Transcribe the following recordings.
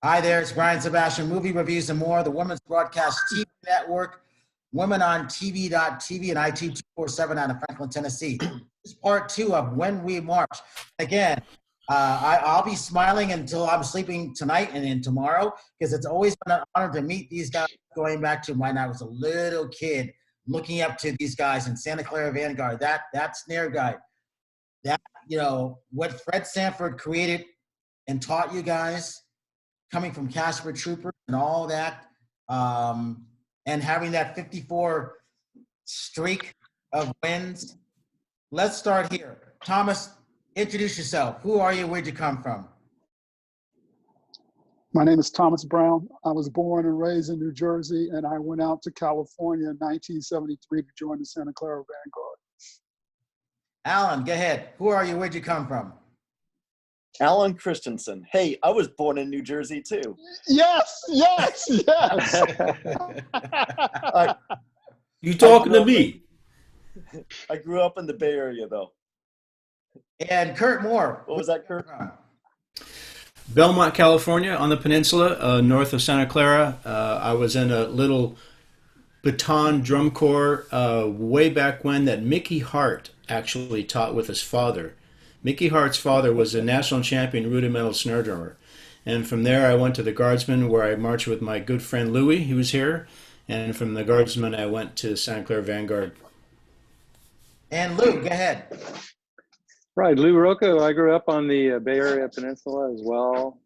Hi there, it's Brian Sebastian, Movie Reviews and More, the Women's Broadcast TV Network, Women on TV.tv, and IT247 out of Franklin, Tennessee. This is part 2 of When We March. Again, I'll be smiling until I'm sleeping tonight and then tomorrow, because it's always been an honor to meet these guys going back to when I was a little kid, looking up to these guys in Santa Clara Vanguard, that snare guy, that, what Fred Sanford created and taught you guys, coming from Casper Troopers and all that, and having that 54 streak of wins. Let's start here. Thomas, introduce yourself. Who are you? Where'd you come from? My name is Thomas Brown. I was born and raised in New Jersey, and I went out to California in 1973 to join the Santa Clara Vanguard. Allan, go ahead. Who are you? Where'd you come from? Allan Kristensen. Hey, I was born in New Jersey too. Yes. You talking to me? I grew up in the Bay Area though. And Curt Moore. What was that, Curt? Belmont, California, on the peninsula, north of Santa Clara. I was in a little baton drum corps way back when that Mickey Hart actually taught with his father. Mickey Hart's father was a national champion rudimental snare drummer. And from there I went to the Guardsmen, where I marched with my good friend Louis, he was here. And from the Guardsmen I went to Santa Clara Vanguard. And Lou, go ahead. Right, Lou Ruocco. I grew up on the Bay Area Peninsula as well.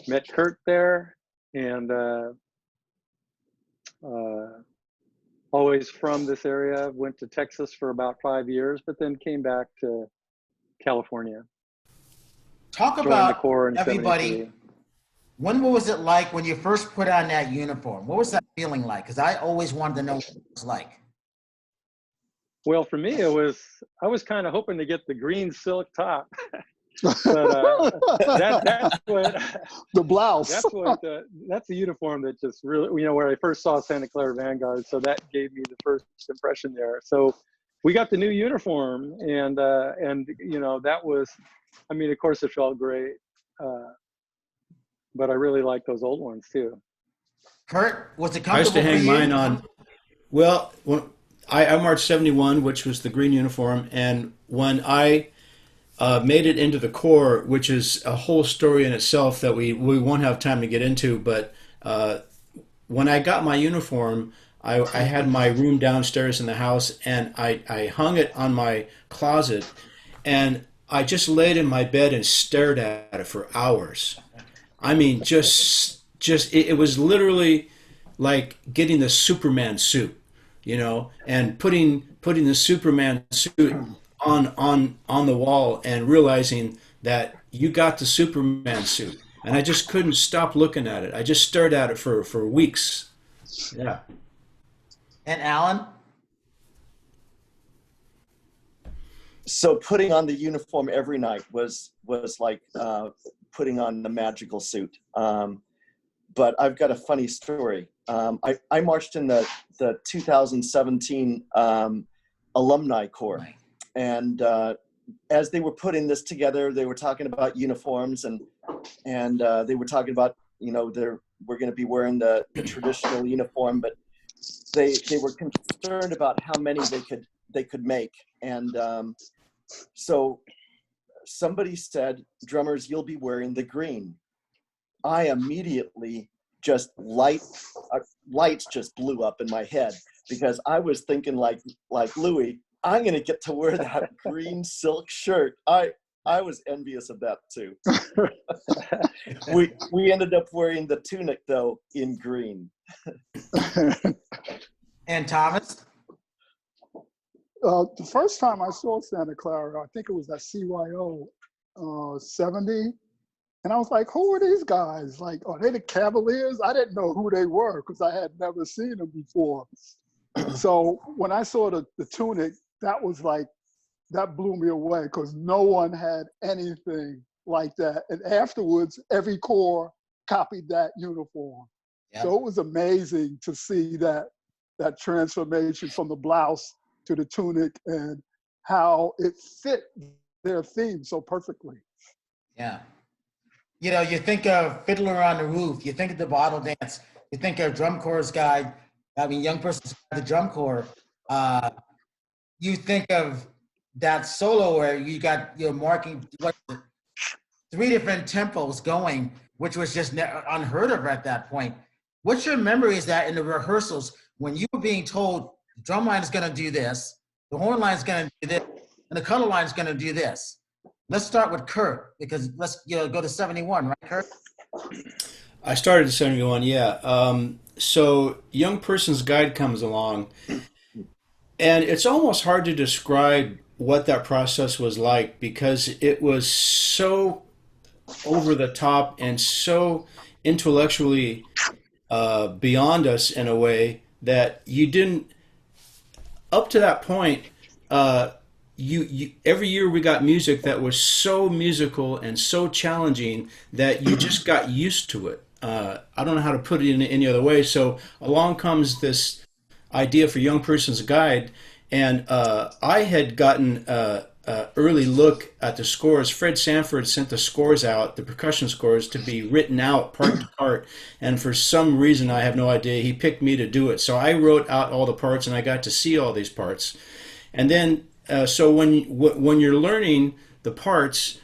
Met Curt there, and always from this area. Went to Texas for about 5 years, but then came back to California. Talk about, everybody, when was it like when you first put on that uniform? What was that feeling like? Because I always wanted to know what it was like. Well, for me, I was kind of hoping to get the green silk top. But that's what the blouse. That's the uniform that just really, where I first saw Santa Clara Vanguard. So that gave me the first impression there. So we got the new uniform, and that was, of course it felt great, but I really like those old ones too. Kurt, was it comfortable? I used to hang mine on. Well, I marched 71, which was the green uniform, and when I made it into the Corps, which is a whole story in itself that we won't have time to get into, but when I got my uniform, I had my room downstairs in the house, and I hung it on my closet, and I just laid in my bed and stared at it for hours. It was literally like getting the Superman suit, and putting the Superman suit on the wall and realizing that you got the Superman suit, and I just couldn't stop looking at it. I just stared at it for weeks. Yeah. And Allan? So putting on the uniform every night was like putting on the magical suit. But I've got a funny story. I marched in the 2017 alumni corps, and as they were putting this together, they were talking about uniforms, and they were talking about we're going to be wearing the traditional uniform, but they were concerned about how many they could make, and so somebody said, "Drummers, you'll be wearing the green." I immediately just lights just blew up in my head, because I was thinking like Louis, I'm going to get to wear that green silk shirt. I was envious of that too. We ended up wearing the tunic though in green. And Thomas? The first time I saw Santa Clara, I think it was at CYO 70. And I was like, who are these guys? Like, are they the Cavaliers? I didn't know who they were because I had never seen them before. So when I saw the tunic, that blew me away, because no one had anything like that. And afterwards, every corps copied that uniform. Yeah. So it was amazing to see that transformation from the blouse to the tunic, and how it fit their theme so perfectly. Yeah. You know, you think of Fiddler on the Roof, you think of the Bottle Dance, you think of Drum Corps' Guide, I mean, Young Person's Guide to Drum Corps. Uh, you think of that solo where you got your marking what, 3 different tempos going, which was just unheard of at that point. What's your memory is that in the rehearsals when you were being told the drum line is going to do this, the horn line is going to do this, and the color line is going to do this? Let's start with Curt because let's go to 71, right, Curt? I started in 71, yeah. So Young Person's Guide comes along, and it's almost hard to describe what that process was like because it was so over the top and so intellectually beyond us in a way that you didn't, up to that point, every year we got music that was so musical and so challenging that you just got used to it. I don't know how to put it in any other way. So along comes this idea for Young Person's Guide, and I had gotten early look at the scores. Fred Sanford sent the scores out, the percussion scores, to be written out part to part. And for some reason, I have no idea, he picked me to do it. So I wrote out all the parts, and I got to see all these parts. And then, so when you're learning the parts,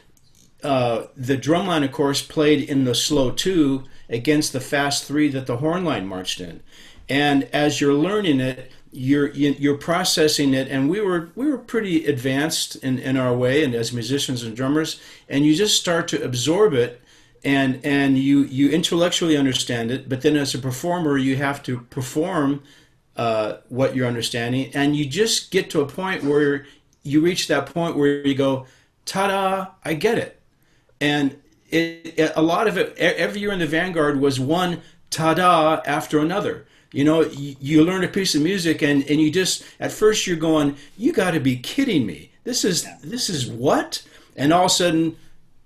the drum line, of course, played in the slow 2 against the fast 3 that the horn line marched in. And as you're learning it, you're processing it, and we were pretty advanced in our way, and as musicians and drummers, and you just start to absorb it, and you intellectually understand it, but then as a performer, you have to perform what you're understanding, and you just get to a point where you reach that point where you go, ta-da, I get it. And a lot of it, every year in the Vanguard was one ta-da after another. You know, you learn a piece of music and you just, at first you're going, you got to be kidding me. This is what? And all of a sudden,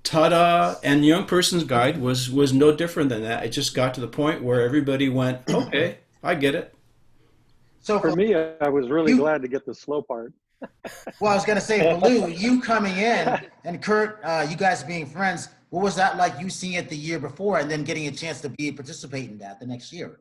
ta-da, and Young Person's Guide was no different than that. It just got to the point where everybody went, okay, I get it. So for me, I was really glad to get the slow part. Well, I was going to say, for Lou, you coming in, and Curt, you guys being friends, what was that like, you seeing it the year before and then getting a chance to participate in that the next year?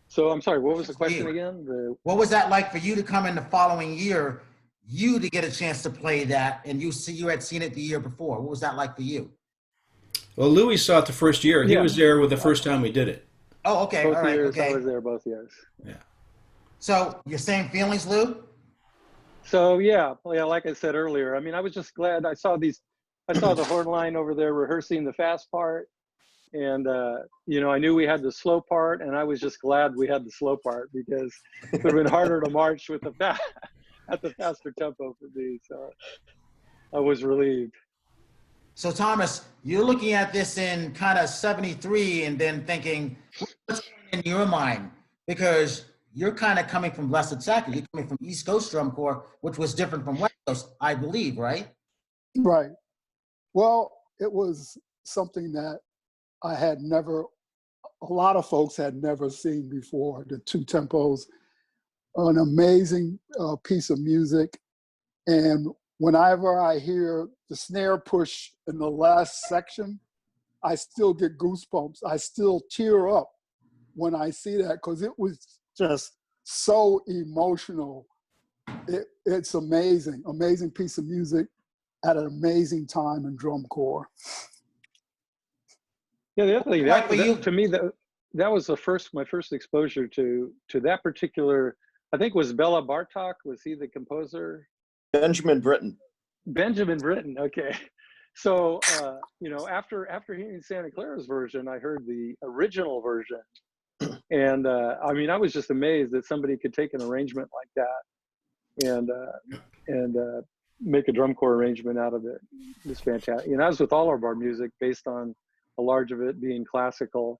So I'm sorry, what was the question again? What was that like for you to come in the following year, you to get a chance to play that, and you had seen it the year before? What was that like for you? Well, Louis saw it the first year. He was there with the first time we did it. Oh, okay. Both all right. years, Okay. I was there both years. Yeah. So your same feelings, Lou? So yeah, like I said earlier, I mean, I was just glad I saw the horn line over there rehearsing the fast part. And, you know, I knew we had the slow part, and I was just glad we had the slow part because it would have been harder to march with at the faster tempo for me. So I was relieved. So Thomas, you're looking at this in kind of 73 and then thinking, what's in your mind? Because you're kind of coming from Blessed Sacrament. You're coming from East Coast Drum Corps, which was different from West Coast, I believe, right? Right. Well, it was something that a lot of folks had never seen before, the 2 tempos, an amazing piece of music. And whenever I hear the snare push in the last section, I still get goosebumps. I still tear up when I see that because it was just so emotional. It's amazing, amazing piece of music at an amazing time in drum corps. Yeah, the other thing, to me, that was my first exposure to that particular, I think was Bela Bartok, was he the composer? Benjamin Britten. Benjamin Britten, okay. So, you know, after hearing Santa Clara's version, I heard the original version. And I mean, I was just amazed that somebody could take an arrangement like that and make a drum corps arrangement out of it. It was fantastic. You know, as with all of our music, based on a large of it being classical.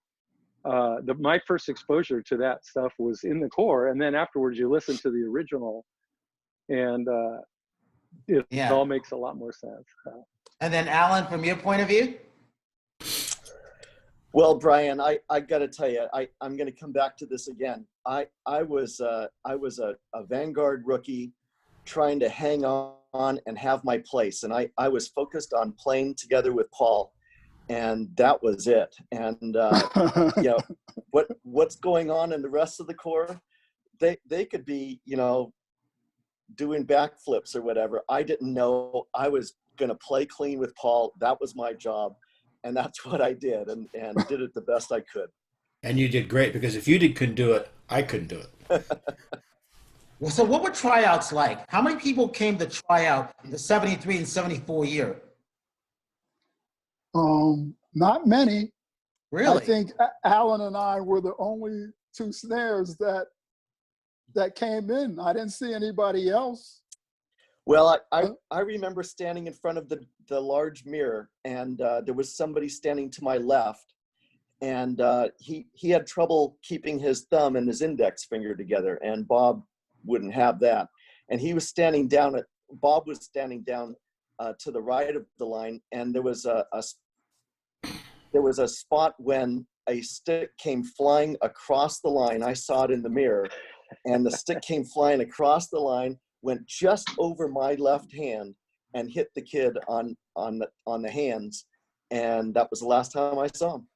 My first exposure to that stuff was in the corps, and then afterwards you listen to the original, and it all makes a lot more sense. And then Allan, from your point of view? Well, Brian, I got to tell you, I'm going to come back to this again. I was a Vanguard rookie trying to hang on on and have my place. And I was focused on playing together with Paul, and that was it. And you know, what's going on in the rest of the corps, they could be, you know, doing backflips or whatever. I didn't know. I was going to play clean with Paul. That was my job. And that's what I did, and did it the best I could. And you did great, because if you couldn't do it, I couldn't do it. Well, so what were tryouts like? How many people came to try out the 73 and 74 year? Not many. Really? I think Allan and I were the only two snares that came in. I didn't see anybody else. Well, I remember standing in front of the large mirror, and there was somebody standing to my left, and he had trouble keeping his thumb and his index finger together, and Bob wouldn't have that. And he was standing down Bob was standing down to the right of the line, and there was a spot when a stick came flying across the line. I saw it in the mirror, and the stick came flying across the line, went just over my left hand, and hit the kid on the hands, and that was the last time I saw him.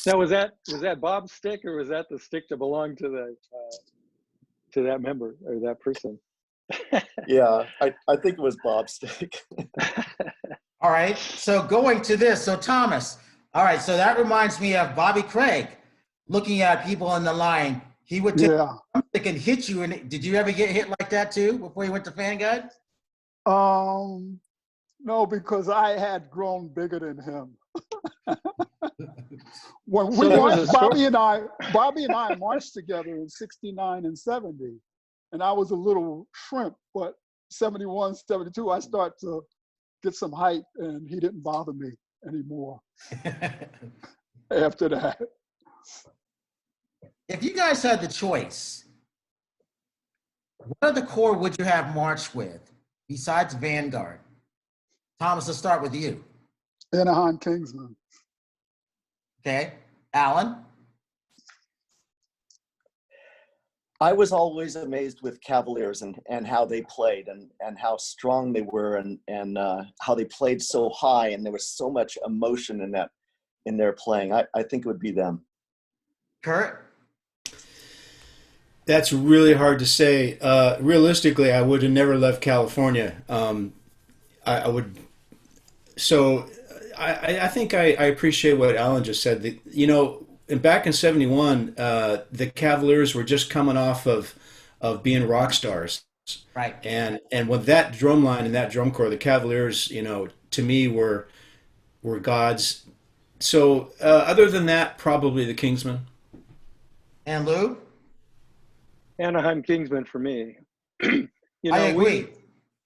Now, was that Bob's stick, or was that the stick that belonged to that member or that person? Yeah, I think it was Bob's stick. All right, so going to this, so Thomas, all right, so that reminds me of Bobby Craig looking at people on the line. He would take a stick and hit you. And did you ever get hit like that too before you went to Vanguard? No, because I had grown bigger than him. When we marched, Bobby and I marched together in 69 and 70, and I was a little shrimp, but 71, 72, I started to get some height, and he didn't bother me anymore after that. If you guys had the choice, what other corps would you have marched with besides Vanguard? Thomas, let's start with you. Anaheim Kingsman. Okay. Allan? I was always amazed with Cavaliers and how they played, and how strong they were, and how they played so high, and there was so much emotion in their playing. I think it would be them. Curt? That's really hard to say. Realistically, I would have never left California. I would. So I think I appreciate what Allan just said. You know, back in '71, the Cavaliers were just coming off of being rock stars. Right. And with that drum line and that drum corps, the Cavaliers, you know, to me were gods. So other than that, probably the Kingsmen. And Lou? Anaheim Kingsman for me. You know, I agree.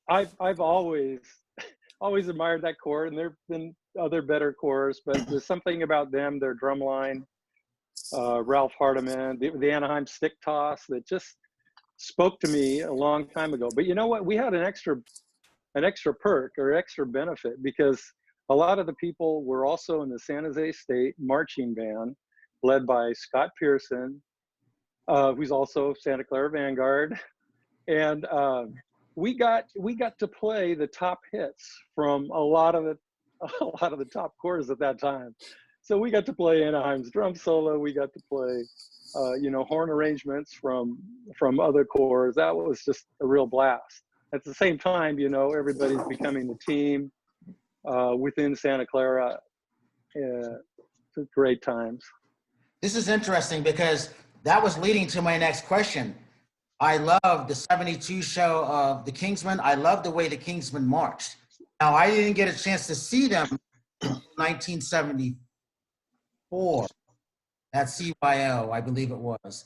I've always admired that corps, and there've been other better corps, but there's something about them, their drum line, Ralph Hardiman, the Anaheim stick toss, that just spoke to me a long time ago. But you know what? We had an extra perk or extra benefit, because a lot of the people were also in the San Jose State marching band, led by Scott Pearson, who's also Santa Clara Vanguard, and we got to play the top hits from a lot of the top corps at that time. So we got to play Anaheim's drum solo. We got to play, you know, horn arrangements from other corps. That was just a real blast. At the same time, you know, everybody's becoming the team within Santa Clara. Great times. This is interesting because that was leading to my next question. I love the 72 show of the Kingsmen. I love the way the Kingsmen marched. Now, I didn't get a chance to see them in 1974 at CYO, I believe it was.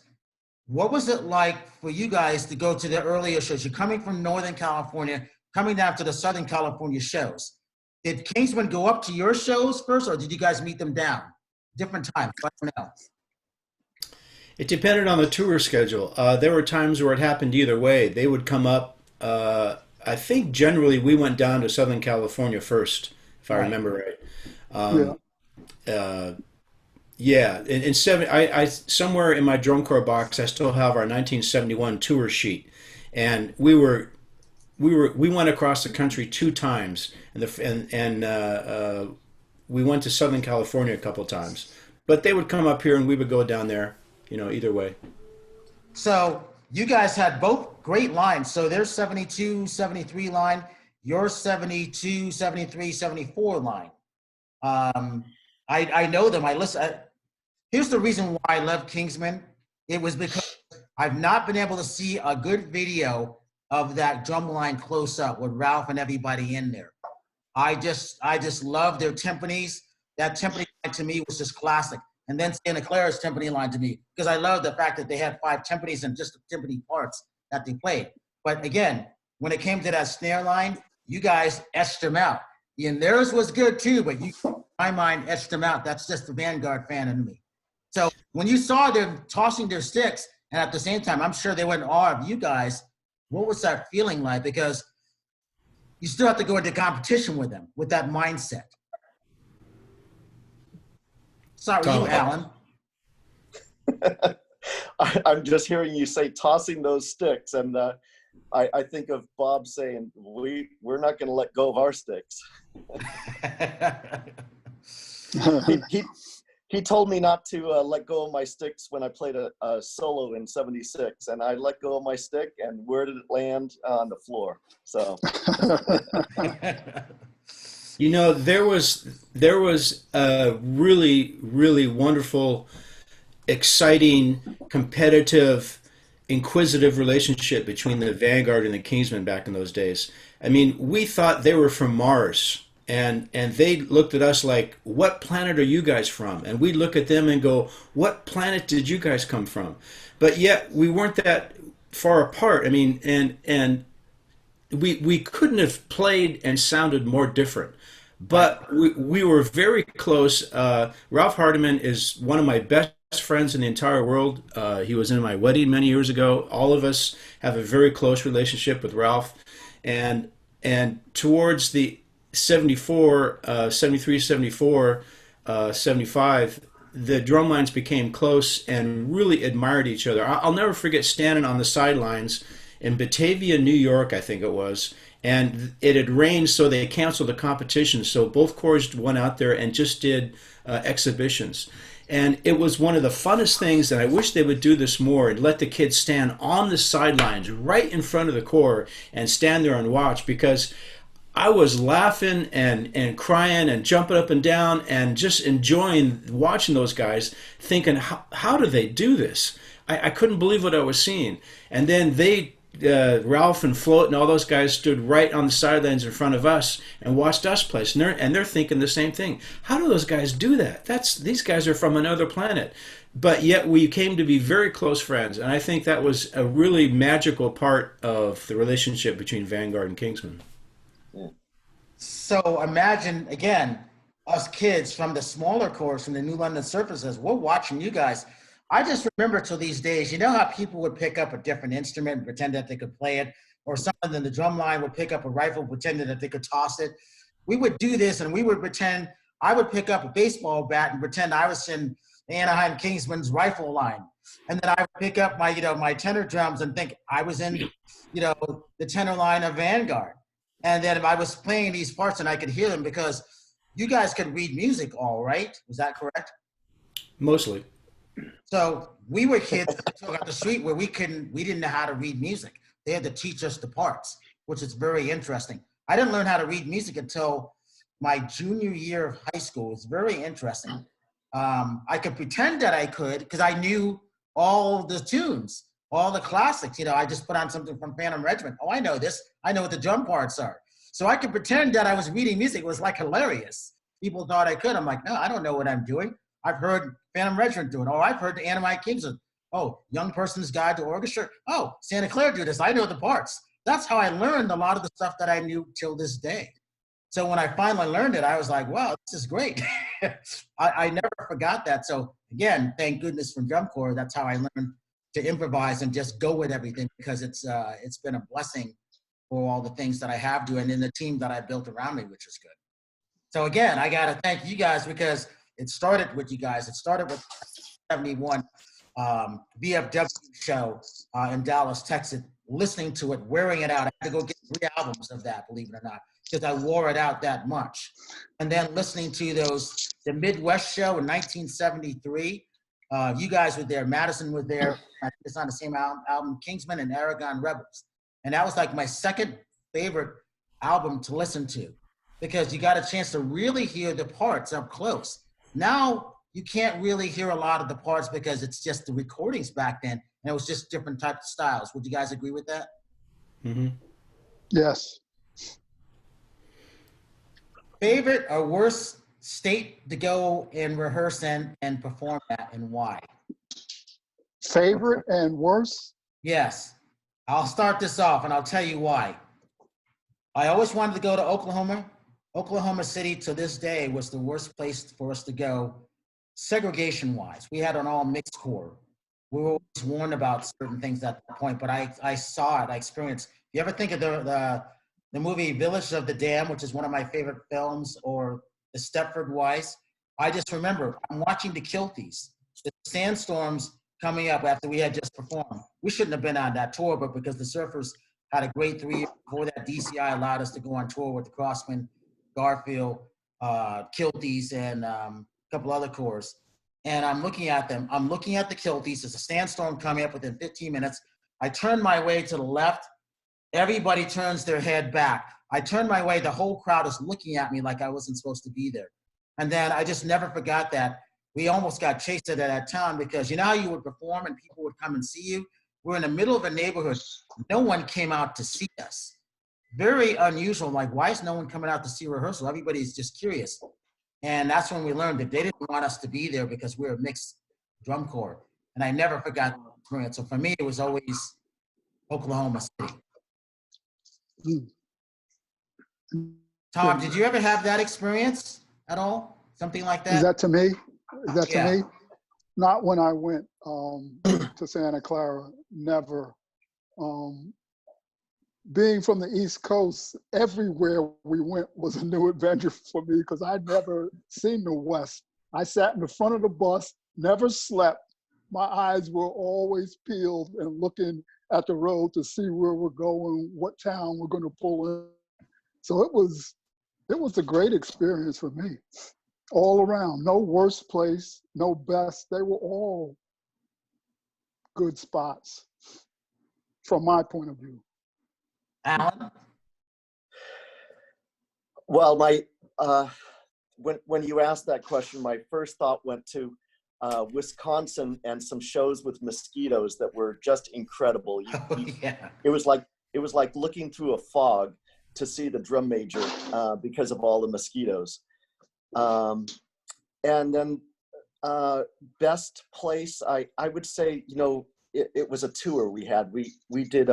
What was it like for you guys to go to the earlier shows? You're coming from Northern California, coming down to the Southern California shows. Did Kingsmen go up to your shows first, or did you guys meet them down? Different times, I don't know. It depended on the tour schedule. There were times where it happened either way. They would come up. I think generally we went down to Southern California first, if I remember right. Yeah. In I somewhere in my drum corps box, I still have our 1971 tour sheet, and we went across the country 2 times, and we went to Southern California a couple of times. But they would come up here, and we would go down there. Either way. So you guys had both great lines. So there's 72, 73 line, your 72, 73, 74 line. I know them. I listen. Here's the reason why I love Kingsman. It was because I've not been able to see a good video of that drum line close up with Ralph and everybody in there. I just love their timpanis. That timpani line to me was just classic. And then Santa Clara's timpani line to me, because I love the fact that they had 5 timpanis and just the timpani parts that they played. But again, when it came to that snare line, you guys etched them out. And theirs was good too, but you, in my mind, etched them out. That's just the Vanguard fan in me. So when you saw them tossing their sticks, and at the same time, I'm sure they were in awe of you guys, what was that feeling like? Because you still have to go into competition with them, with that mindset. Sorry, you, Allan. I'm just hearing you say tossing those sticks, and I think of Bob saying, we're not going to let go of our sticks. He told me not to let go of my sticks when I played a solo in '76, and I let go of my stick, and where did it land? On the floor. So. There was a really, really wonderful, exciting, competitive, inquisitive relationship between the Vanguard and the Kingsmen back in those days. I mean, we thought they were from Mars, and they looked at us like, what planet are you guys from? And we'd look at them and go, what planet did you guys come from? But yet we weren't that far apart. I mean, and we couldn't have played and sounded more different. But we were very close. Ralph Hardiman is one of my best friends in the entire world. He was in my wedding many years ago. All of us have a very close relationship with Ralph. And towards the 74, 73, 74, 75, the drum lines became close and really admired each other. I'll never forget standing on the sidelines in Batavia, New York, I think it was. And it had rained, so they canceled the competition. So both corps went out there and just did exhibitions. And it was one of the funnest things, and I wish they would do this more and let the kids stand on the sidelines right in front of the corps and stand there and watch, because I was laughing and crying and jumping up and down and just enjoying watching those guys, thinking, how do they do this? I couldn't believe what I was seeing. And then Ralph and Float and all those guys stood right on the sidelines in front of us and watched us play. And they're thinking the same thing. How do those guys do that? These guys are from another planet. But yet we came to be very close friends. And I think that was a really magical part of the relationship between Vanguard and Kingsman. So imagine, again, us kids from the smaller corps, from the New London Surfaces, we're watching you guys. I just remember till these days, you know how people would pick up a different instrument and pretend that they could play it, or someone in the drum line would pick up a rifle pretending that they could toss it. We would do this, and we would pretend, I would pick up a baseball bat and pretend I was in Anaheim Kingsman's rifle line. And then I would pick up my, my tenor drums and think I was in, the tenor line of Vanguard. And then if I was playing these parts and I could hear them, because you guys could read music all right. Was that correct? Mostly. So we were kids out the street where we didn't know how to read music. They had to teach us the parts, which is very interesting. I didn't learn how to read music until my junior year of high school. It's very interesting. I could pretend that I could, because I knew all the tunes, all the classics. I just put on something from Phantom Regiment. Oh, I know this. I know what the drum parts are. So I could pretend that I was reading music. It was like hilarious. People thought I could. I'm like, no, I don't know what I'm doing. I've heard Phantom Regiment do it. Oh, I've heard the Anaheim Kingsman. Oh, Young Person's Guide to Orchestra. Oh, Santa Clara do this. I know the parts. That's how I learned a lot of the stuff that I knew till this day. So when I finally learned it, I was like, wow, this is great. I never forgot that. So again, thank goodness for Drum Corps. That's how I learned to improvise and just go with everything, because it's been a blessing for all the things that I have to, and in the team that I built around me, which is good. So again, I got to thank you guys, because it started with you guys. It started with 71 VFW show in Dallas, Texas, listening to it, wearing it out. I had to go get 3 albums of that, believe it or not, because I wore it out that much. And then listening to the Midwest show in 1973. You guys were there. Madison was there. It's on the same album, Kingsman and Aragon Rebels. And that was like my second favorite album to listen to, because you got a chance to really hear the parts up close. Now you can't really hear a lot of the parts because it's just the recordings back then, and it was just different types of styles. Would you guys agree with that? Mm-hmm. Yes. Favorite or worst state to go and rehearse and perform at, and why? Favorite and worst? Yes. I'll start this off and I'll tell you why. I always wanted to go to Oklahoma. Oklahoma City to this day was the worst place for us to go, segregation-wise. We had an all-mixed corps. We were always warned about certain things at that point, but I saw it, I experienced. You ever think of the movie Village of the Damned, which is one of my favorite films, or The Stepford Wives? I just remember, I'm watching the Kilties, the sandstorms coming up after we had just performed. We shouldn't have been on that tour, but because the Surfers had a great 3 years before that, DCI allowed us to go on tour with the Crossmen, Garfield, Kilties, and a couple other corps. And I'm looking at them. I'm looking at the Kilties. There's a sandstorm coming up within 15 minutes. I turn my way to the left. Everybody turns their head back. I turn my way. The whole crowd is looking at me like I wasn't supposed to be there. And then I just never forgot that. We almost got chased out of that town because you know how you would perform and people would come and see you? We're in the middle of a neighborhood. No one came out to see us. Very unusual. Like, why is no one coming out to see rehearsal? Everybody's just curious. And that's when we learned that they didn't want us to be there because we're a mixed drum corps. And I never forgot that experience. So for me, it was always Oklahoma City. Tom, did you ever have that experience at all? Something like that? Is that to me? Is that Yeah. to me? Not when I went to Santa Clara, never. Being from the East Coast, everywhere we went was a new adventure for me because I'd never seen the West. I sat in the front of the bus, never slept. My eyes were always peeled and looking at the road to see where we're going, what town we're going to pull in. So it was a great experience for me, all around. No worst place, no best. They were all good spots from my point of view. Allan? Well, my when you asked that question, my first thought went to Wisconsin and some shows with mosquitoes that were just incredible. Yeah. It was like looking through a fog to see the drum major because of all the mosquitoes. And then best place, I would say, it was a tour we had. We did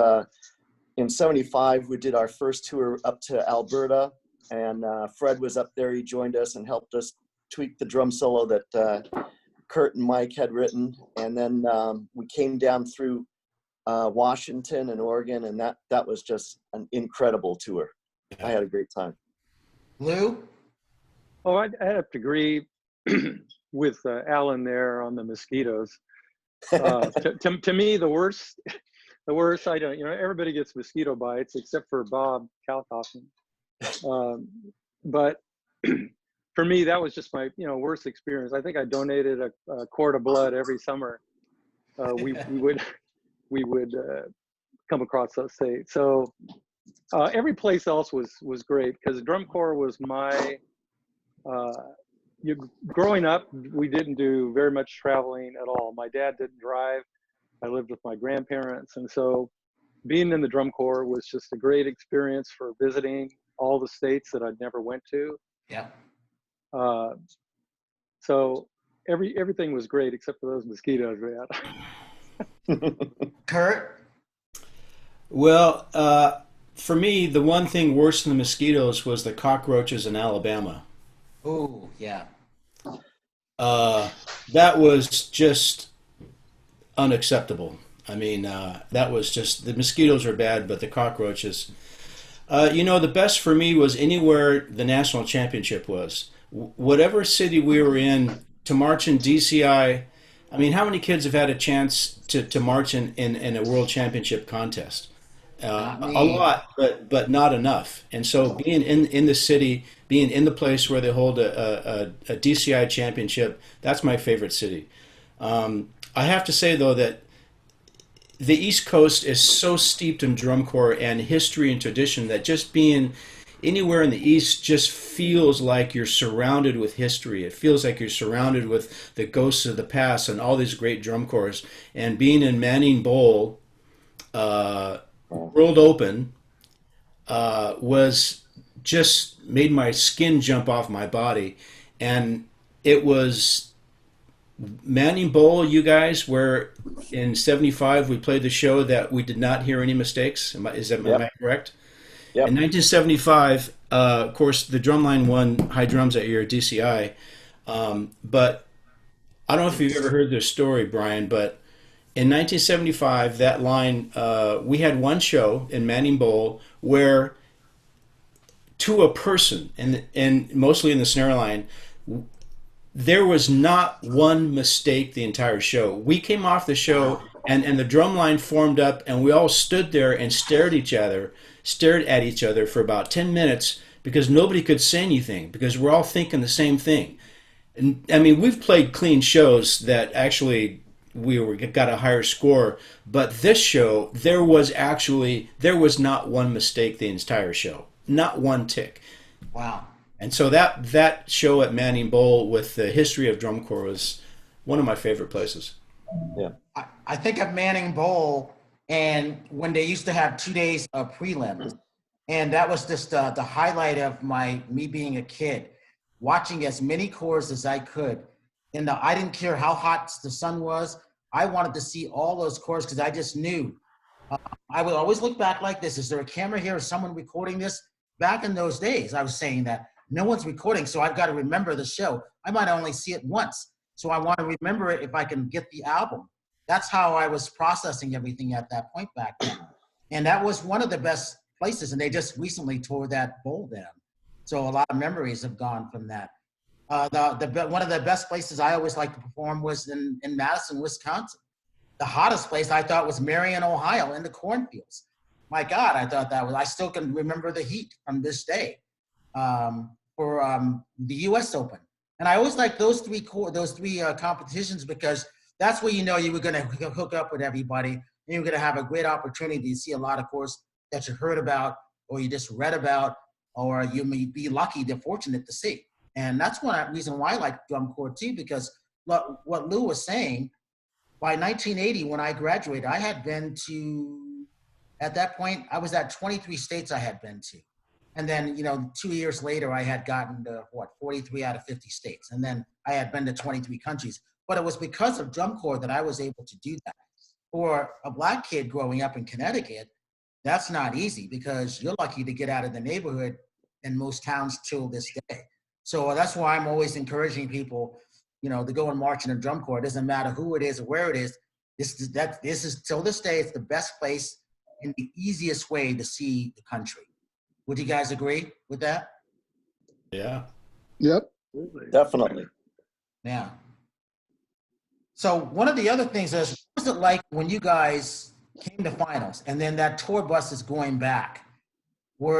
in '75, we did our first tour up to Alberta, and Fred was up there. He joined us and helped us tweak the drum solo that Curt and Mike had written. And then we came down through Washington and Oregon, and that was just an incredible tour. I had a great time. Lou? Oh, I have to agree with Allan there on the mosquitoes. To me, the worst, I don't, everybody gets mosquito bites except for Bob Kalkofen. But for me, that was just my, worst experience. I think I donated a quart of blood every summer. We would come across those states. So every place else was great because the drum corps was my, growing up, we didn't do very much traveling at all. My dad didn't drive. I lived with my grandparents. And so being in the drum corps was just a great experience for visiting all the states that I'd never went to. Yeah. So everything was great except for those mosquitoes we had. Curt? Well, for me, the one thing worse than the mosquitoes was the cockroaches in Alabama. Oh, yeah. That was just unacceptable. I mean, that was just, the mosquitoes are bad, but the cockroaches. The best for me was anywhere the national championship was. Whatever city we were in, to march in DCI, I mean, how many kids have had a chance to march in a world championship contest? Not A me. lot, but not enough. And so being in the city, being in the place where they hold a DCI championship, that's my favorite city. I have to say though that the East Coast is so steeped in drum corps and history and tradition that just being anywhere in the East just feels like you're surrounded with history. It feels like you're surrounded with the ghosts of the past and all these great drum corps. And being in Manning Bowl, World Open, was just made my skin jump off my body. And it was Manning Bowl, you guys, where in '75 we played the show that we did not hear any mistakes. Am I correct? Yep. In 1975, of course, the drumline won high drums that year at DCI. But I don't know if you've ever heard this story, Brian, but in 1975, that line, we had one show in Manning Bowl where, to a person, and mostly in the snare line, there was not one mistake the entire show. We came off the show, and the drum line formed up, and we all stood there and stared at each other for about 10 minutes because nobody could say anything because we're all thinking the same thing. And I mean, we've played clean shows that actually got a higher score, but this show there was not one mistake the entire show, not one tick. Wow. And so that show at Manning Bowl with the history of drum corps was one of my favorite places. Yeah. I think of Manning Bowl and when they used to have 2 days of prelims, and that was just the highlight of me being a kid, watching as many corps as I could. And I didn't care how hot the sun was. I wanted to see all those corps because I just knew. I would always look back like this. Is there a camera here? Is someone recording this? Back in those days, I was saying that no one's recording, so I've got to remember the show. I might only see it once, so I want to remember it if I can get the album. That's how I was processing everything at that point back then. And that was one of the best places, and they just recently tore that bowl down. So a lot of memories have gone from that. One of the best places I always liked to perform was in Madison, Wisconsin. The hottest place I thought was Marion, Ohio, in the cornfields. My God, I still can remember the heat from this day for the U.S. Open. And I always liked those three competitions because that's where you know you were going to hook up with everybody and you were going to have a great opportunity to see a lot of courses that you heard about or you just read about or you may be lucky, they're fortunate to see. And that's one reason why I like drum corps too, because what Lou was saying, by 1980, when I graduated, I had been to, at that point, I was at 23 states I had been to. And then, 2 years later, I had gotten to 43 out of 50 states. And then I had been to 23 countries. But it was because of drum corps that I was able to do that. For a Black kid growing up in Connecticut, that's not easy because you're lucky to get out of the neighborhood in most towns till this day. So that's why I'm always encouraging people, to go and march in a drum corps. It doesn't matter who it is or where it is. This is till this day, it's the best place and the easiest way to see the country. Would you guys agree with that? Yeah. Yep. Definitely. Yeah. So one of the other things is, what was it like when you guys came to finals and then that tour bus is going back?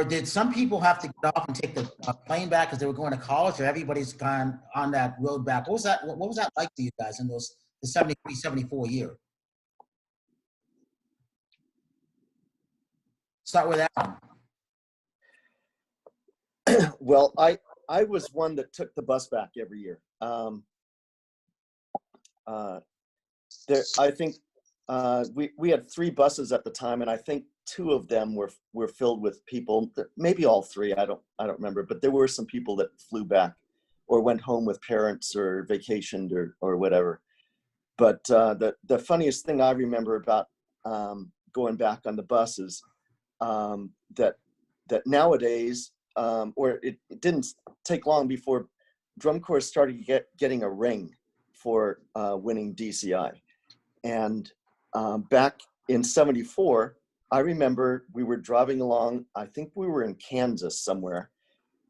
Did some people have to get off and take the plane back because they were going to college, or everybody's gone on that road back? What was that like to you guys in the 73, 74 year? Start with that. Well, I was one that took the bus back every year. I think we had 3 buses at the time, and I think 2 of them were filled with people. Maybe all 3. I don't remember, but there were some people that flew back or went home with parents or vacationed or whatever. But the funniest thing I remember about going back on the bus is that nowadays, or it didn't take long before drum corps started getting a ring for winning DCI. And back in '74, I remember we were driving along, I think we were in Kansas somewhere,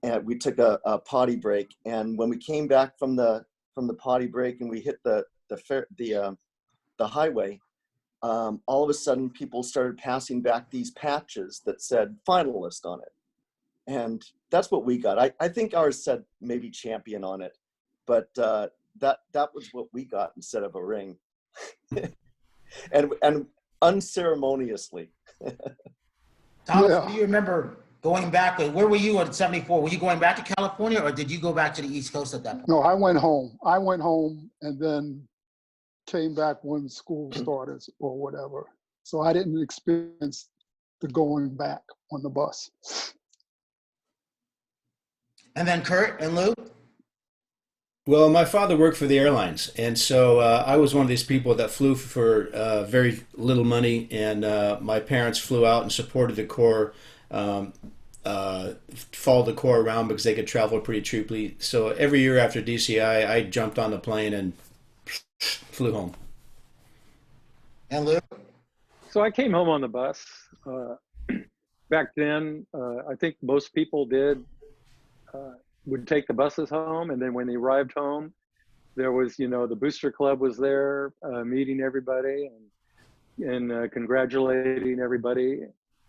and we took a potty break. And when we came back from the potty break and we hit the highway, all of a sudden people started passing back these patches that said finalist on it. And that's what we got. I think ours said maybe champion on it, but that was what we got instead of a ring. and unceremoniously. Thomas, do you remember going back? Where were you in '74? Were you going back to California, or did you go back to the East Coast at that point? No, I went home. I went home and then came back when school started or whatever. So I didn't experience the going back on the bus. And then Curt and Lou? Well, my father worked for the airlines, and so I was one of these people that flew for very little money, and my parents flew out and supported the Corps, followed the Corps around because they could travel pretty cheaply. So every year after DCI, I jumped on the plane and flew home. And Lou? So I came home on the bus. Back then, I think most people would take the buses home, and then when they arrived home, there was, the booster club was there, meeting everybody and congratulating everybody.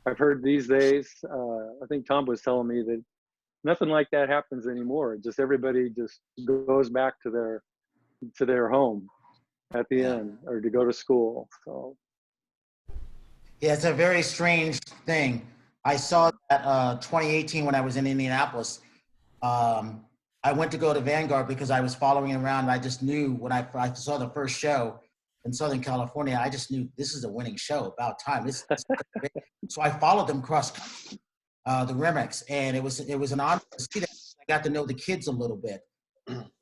I've heard these days, I think Tom was telling me that nothing like that happens anymore. Just everybody just goes back to their home at the end, or to go to school. So Yeah, it's a very strange thing. I saw that 2018 when I was in Indianapolis. I went to go to Vanguard because I was following around, and I just knew when I saw the first show in Southern California, I just knew this is a winning show, about time. So I followed them across the Remix, and it was an honor to see that. I got to know the kids a little bit,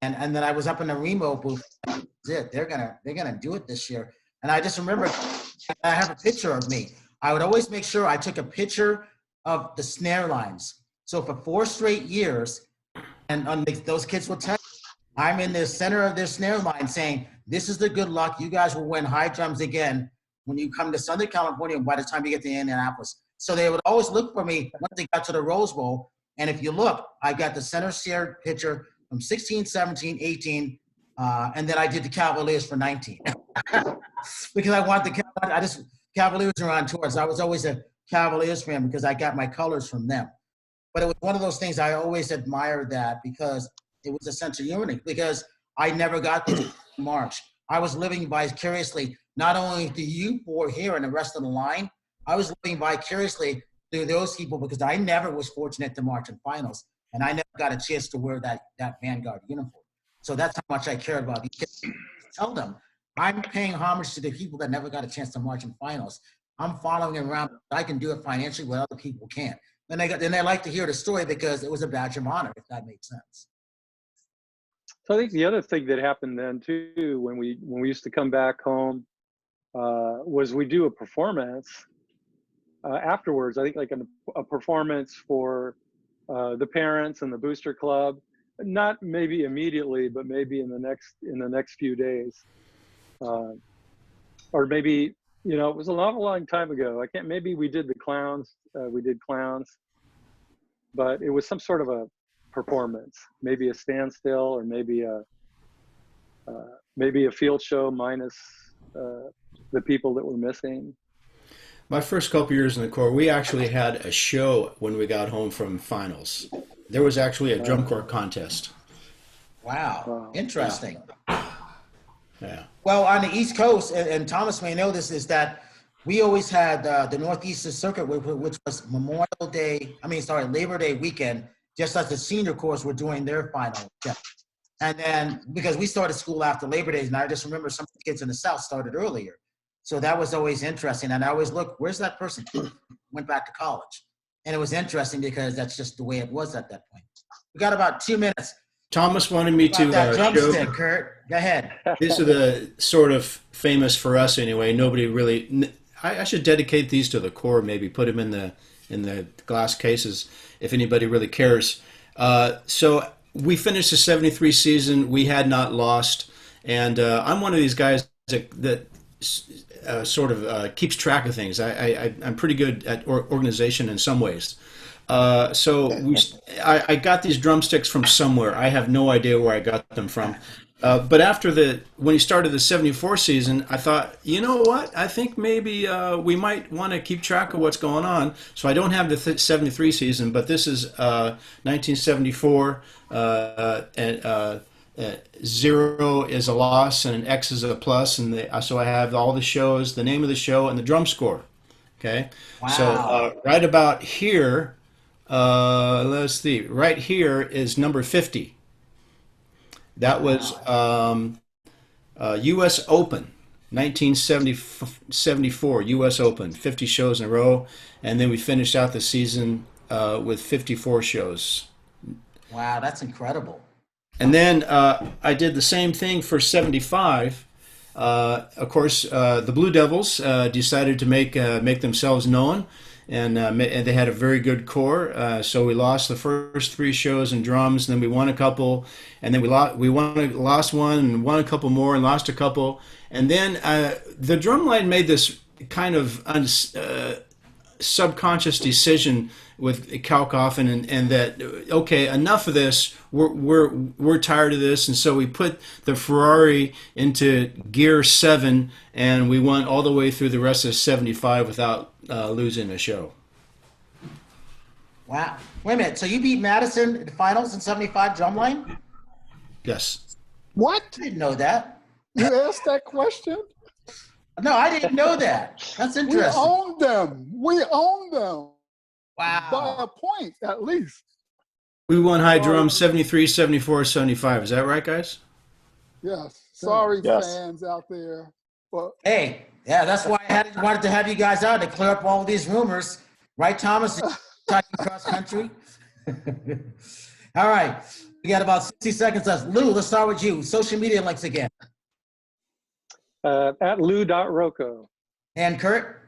and then I was up in the Remo booth. That's it. They're gonna do it this year. And I just remember I have a picture of me. I would always make sure I took a picture of the snare lines. So for 4 straight years, and those kids will tell you, I'm in the center of their snare line saying, this is the good luck. You guys will win high drums again when you come to Southern California by the time you get to Indianapolis. So they would always look for me once they got to the Rose Bowl. And if you look, I got the center share picture from 16, 17, 18, and then I did the Cavaliers for 19. Because I want Cavaliers are on tour. So I was always a Cavaliers fan because I got my colors from them. But it was one of those things I always admired that because it was a sense of unity, because I never got to march. I was living vicariously, not only through you four here and the rest of the line, I was living vicariously through those people because I never was fortunate to march in finals, and I never got a chance to wear that Vanguard uniform. So that's how much I cared about these kids. Tell them, I'm paying homage to the people that never got a chance to march in finals. I'm following around. I can do it financially where other people can't. Then they like to hear the story because it was a badge of honor, if that makes sense. So I think the other thing that happened then too, when we used to come back home, was we do a performance afterwards. I think like a performance for the parents and the booster club, not maybe immediately, but maybe in the next few days, or maybe. It was a long time ago. Maybe we did the clowns. We did clowns, but it was some sort of a performance, maybe a standstill, or maybe a field show minus the people that were missing. My first couple years in the Corps, we actually had a show when we got home from finals. There was actually a drum corps contest. Wow. Interesting. Yeah. Well, on the East Coast, and Thomas may know this, is that we always had the Northeastern Circuit, which was Labor Day weekend, just as the senior corps were doing their final. And then, because we started school after Labor Day, and I just remember some kids in the South started earlier. So that was always interesting. And I always look, where's that person? Went back to college. And it was interesting because that's just the way it was at that point. We got about 2 minutes. Thomas wanted me to that drumstick, show. Curt. Go ahead. These are the sort of famous for us anyway. Nobody really. I should dedicate these to the Corps. Maybe put them in the glass cases if anybody really cares. So we finished the '73 season. We had not lost, and I'm one of these guys that sort of keeps track of things. I'm pretty good at organization in some ways. So I got these drumsticks from somewhere. I have no idea where I got them from. But after when he started the 74 season, I thought, you know what? I think maybe we might want to keep track of what's going on. So I don't have the 73 season, but this is 1974, and 0 is a loss and an X is a plus. And so I have all the shows, the name of the show, and the drum score. Okay? Wow. So right about here, let's see, right here is number 50. That was U.S. Open, 1974 U.S. Open, 50 shows in a row, and then we finished out the season with 54 shows. Wow, that's incredible. And then I did the same thing for 75. Of course, the Blue Devils decided to make themselves known. And they had a very good core. So we lost the first 3 shows in drums, and then we won a couple, and then we lost one, and won a couple more, and lost a couple. And then the drumline made this kind of subconscious decision with Kalkofen, and that, okay, enough of this. We're tired of this, and so we put the Ferrari into gear 7, and we went all the way through the rest of 75 without losing a show. Wow. Wait a minute. So you beat Madison in the finals in 75 drumline? Yes. What? I didn't know that. You asked that question? No, I didn't know that. That's We interesting. own them. We own them by Wow. a point at least. We won high drum 73, 74, 75. Is that right, guys? Yes. Sorry, Yes. fans out there, but Hey, yeah, that's why I wanted to have you guys out to clear up all these rumors. Right, Thomas? Talking cross country. All right. We got about 60 seconds left. Lou, let's start with you. Social media links again. At Lou.Ruocco. And Curt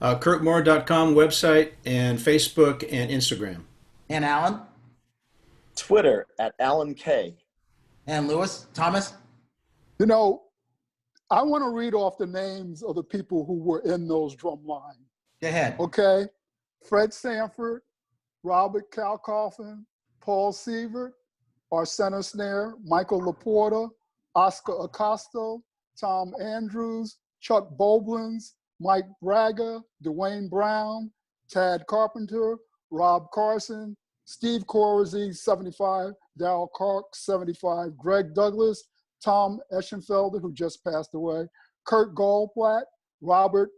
CurtMoore.com website, and Facebook and Instagram. and Allan Twitter at Allan K. and Lewis. Thomas? you know, I want to read off the names of the people who were in those drum lines. Go ahead. Okay. Fred Sanford, Robert Kalkofen, Paul Sievert, our center snare, Michael Laporta, Oscar Acosta, Tom Andrews, Chuck Boblins, Mike Braga, Dwayne Brown, Tad Carpenter, Rob Carson, Steve Corazzi, 75, Darryl Clark, 75, Greg Douglas, Tom Eschenfelder, who just passed away, Kurt Goldblatt, Robert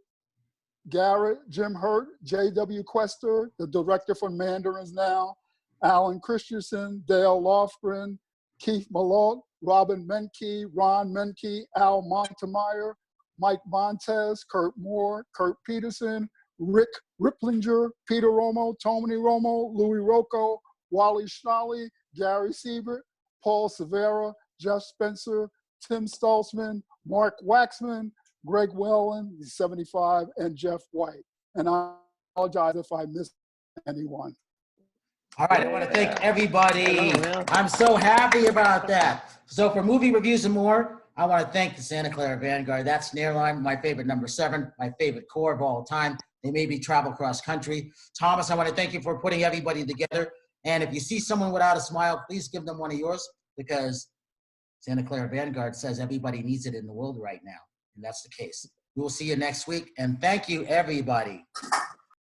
Garrett, Jim Hurt, J.W. Quester, the director for Mandarins Now, Allan Kristensen, Dale Lofgren, Keith Malott, Robin Menke, Ron Menke, Al Montemeyer, Mike Montez, Curt Moore, Kurt Peterson, Rick Ripplinger, Peter Romo, Tony Romo, Louis Ruocco, Wally Schnally, Gary Siebert, Paul Severa, Jeff Spencer, Tim Stoltzman, Mark Waxman, Greg Wellen, 75, and Jeff White. And I apologize if I missed anyone. All right, I want to thank everybody. Oh, yeah. I'm so happy about that. So for movie reviews and more, I want to thank the Santa Clara Vanguard. That's Snareline, my favorite number 7, my favorite corps of all time. They made me travel cross country. Thomas, I want to thank you for putting everybody together. And if you see someone without a smile, please give them one of yours, because Santa Clara Vanguard says everybody needs it in the world right now. And that's the case. We will see you next week. And thank you, everybody.